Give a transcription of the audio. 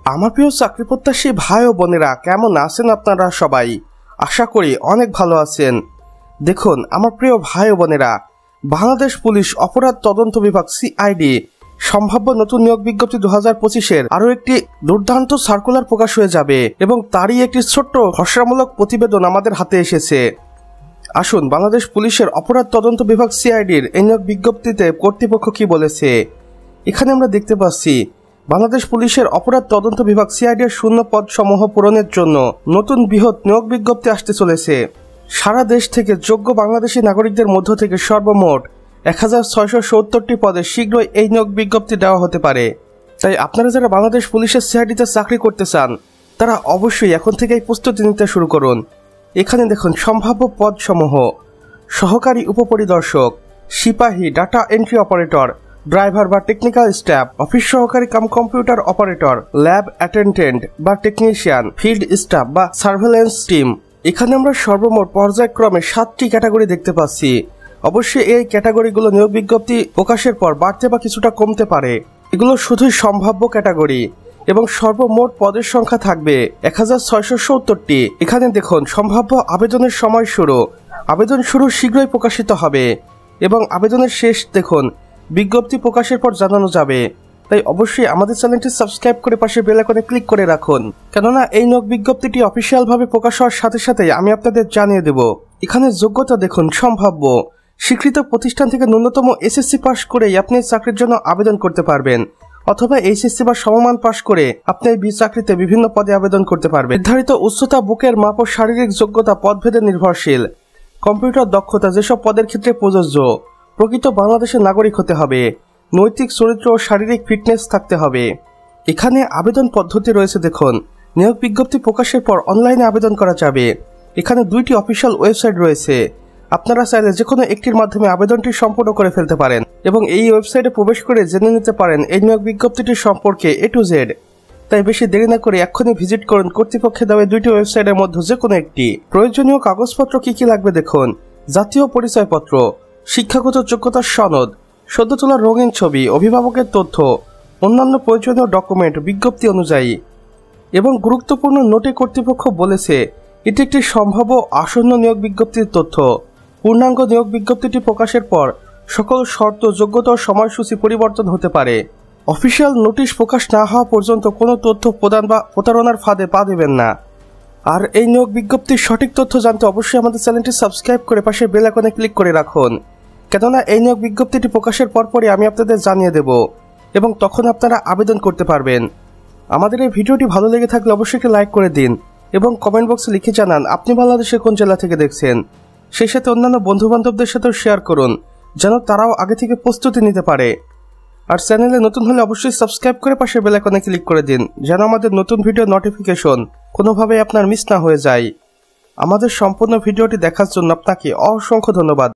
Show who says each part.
Speaker 1: আমার প্রিয় চাকরি প্রত্যাশী ভাই ও বোনেরা, কেমন আছেন আপনারা সবাই? আশা করি অনেক ভালো আছেন। দেখুন আমার প্রিয় ভাই ও বোনেরা, বাংলাদেশ পুলিশ অপরাধ তদন্ত বিভাগ সিআইডি সম্ভাব্য নতুন নিয়োগ বিজ্ঞপ্তি 2025-এর আরও একটি দুর্দান্ত সার্কুলার প্রকাশ হয়ে যাবে এবং তারই একটি ছোট্ট খসড়ামূলক প্রতিবেদন আমাদের হাতে এসেছে। আসুন বাংলাদেশ পুলিশের অপরাধ তদন্ত বিভাগ সিআইডির এই নিয়োগ বিজ্ঞপ্তিতে কর্তৃপক্ষ কি বলেছে। এখানে আমরা দেখতে পাচ্ছি বাংলাদেশ পুলিশের অপরাধ তদন্ত বিভাগ সিআইডির শূন্য পদ সমূহ পূরণের জন্য নতুন বৃহৎ নিয়োগ বিজ্ঞপ্তি আসতে চলেছে। সারা দেশ থেকে যোগ্য বাংলাদেশি নাগরিকদের মধ্য থেকে সর্বমোট 1670টি পদে শীঘ্রই এই নিয়োগ বিজ্ঞপ্তি দেওয়া হতে পারে। তাই আপনারা যারা বাংলাদেশ পুলিশের সিআইডিতে চাকরি করতে চান তারা অবশ্যই এখন থেকেই প্রস্তুতি নিতে শুরু করুন। এখানে দেখুন সম্ভাব্য পদ সমূহ: সহকারী উপপরিদর্শক, সিপাহী, ডাটা এন্ট্রি অপারেটর, ড্রাইভার বা টেকনিক্যাল স্টাফ, অফিস সহকারী cum computer operator, lab attendant বা টেকনিশিয়ান, ফিল্ড স্টাফ বা সার্ভেলেন্স টিম। এখানে আমরা সর্বমোট পর্যায়ক্রমে 7টি ক্যাটাগরি দেখতে পাচ্ছি। অবশ্যই এই ক্যাটাগরিগুলো নিয়োগ বিজ্ঞপ্তি প্রকাশের পর বাড়তে বা কিছুটা কমতে পারে। এগুলো শুধুই সম্ভাব্য ক্যাটাগরি এবং সর্বমোট পদের সংখ্যা থাকবে 1670টি। এখানে দেখুন সম্ভাব্য আবেদনের সময় শুরু। আবেদন শুরু শীঘ্রই প্রকাশিত হবে এবং আবেদনের শেষ দেখুন বিজ্ঞপ্তি প্রকাশের পর জানানো যাবে। তাই অবশ্যই আমাদের চ্যানেলটি সাবস্ক্রাইব করে পাশে বেল আইকনে ক্লিক করে রাখুন, কেননা এই নিয়োগ বিজ্ঞপ্তিটি অফিসিয়ালভাবে প্রকাশ হওয়ার সাথে সাথেই আমি আপনাদের জানিয়ে দেব। এখানে যোগ্যতা দেখুন সম্ভাব্য স্বীকৃত প্রতিষ্ঠান থেকে ন্যূনতম এসএসসি পাস করেই আপনি চাকরির জন্য আবেদন করতে পারবেন, অথবা এইচএসসি বা সমমান পাস করে আপনি এই চাকরিতে বিভিন্ন পদে আবেদন করতে পারবেন। নির্ধারিত উচ্চতা, বুকের মাপ ও শারীরিক যোগ্যতা পদভেদে নির্ভরশীল। কম্পিউটার দক্ষতা যেসব পদের ক্ষেত্রে প্রযোজ্য। প্রকৃত বাংলাদেশের নাগরিক হতে হবে। নৈতিক চরিত্র ও শারীরিক ফিটনেস থাকতে হবে। এখানে আবেদন পদ্ধতি রয়েছে দেখুন। নিয়োগ বিজ্ঞপ্তি প্রকাশের পর অনলাইনে আবেদন করা যাবে। এখানে 2টি অফিসিয়াল ওয়েবসাইট রয়েছে। আপনারা চাইলে যে কোনো একটির মাধ্যমে আবেদনটি সম্পূর্ণ করে ফেলতে পারেন এবং এই ওয়েবসাইটে প্রবেশ করে জেনে নিতে পারেন এই নিয়োগ বিজ্ঞপ্তিটির সম্পর্কে A to Z। তাই বেশি দেরি না করে এক্ষুনি ভিজিট করুন কর্তৃপক্ষের দেওয়া 2টি ওয়েবসাইটের মধ্যে যে কোনো একটি। প্রয়োজনীয় কাগজপত্র কি কি লাগবে দেখুন: জাতীয় পরিচয়পত্র, শিক্ষাগত যোগ্যতার সনদ, সদ্য তোলা রঙিন ছবি, অভিভাবকের তথ্য, অন্যান্য প্রয়োজনীয় ডকুমেন্ট বিজ্ঞপ্তি অনুযায়ী। এবং গুরুত্বপূর্ণ নোটে কর্তৃপক্ষ বলেছে এটি একটি সম্ভাব্য আসন্ন নিয়োগ বিজ্ঞপ্তির তথ্য। পূর্ণাঙ্গ নিয়োগ বিজ্ঞপ্তিটি প্রকাশের পর সকল শর্ত, যোগ্যতা ও সময়সূচি পরিবর্তন হতে পারে। অফিসিয়াল নোটিশ প্রকাশ না হওয়া পর্যন্ত কোনো তথ্য প্রদান বা প্রতারণার ফাঁদে পা দেবেন না। আর এই নিয়োগ বিজ্ঞপ্তির সঠিক তথ্য জানতে অবশ্যই আমাদের চ্যানেলটি সাবস্ক্রাইব করে পাশে বেল আইকনে ক্লিক করে রাখুন, কেননা এই নিয়োগ বিজ্ঞপ্তিটি প্রকাশের পরপরই আমি আপনাদের জানিয়ে দেব এবং তখন আপনারা আবেদন করতে পারবেন। আমাদের এই ভিডিওটি ভালো লেগে থাকলে অবশ্যই একটি লাইক করে দিন এবং কমেন্ট বক্সে লিখে জানান আপনি বাংলাদেশের কোন জেলা থেকে দেখছেন। সেই সাথে অন্যান্য বন্ধুবান্ধবদের সাথেও শেয়ার করুন যেন তারাও আগে থেকে প্রস্তুতি নিতে পারে। আর চ্যানেলে নতুন হলে অবশ্যই সাবস্ক্রাইব করে পাশে বেল আইকনে ক্লিক করে দিন যেন আমাদের নতুন ভিডিও নোটিফিকেশন কোনোভাবে আপনার মিস না হয়ে যায়। আমাদের সম্পূর্ণ ভিডিওটি দেখার জন্য আপনাকে অসংখ্য ধন্যবাদ।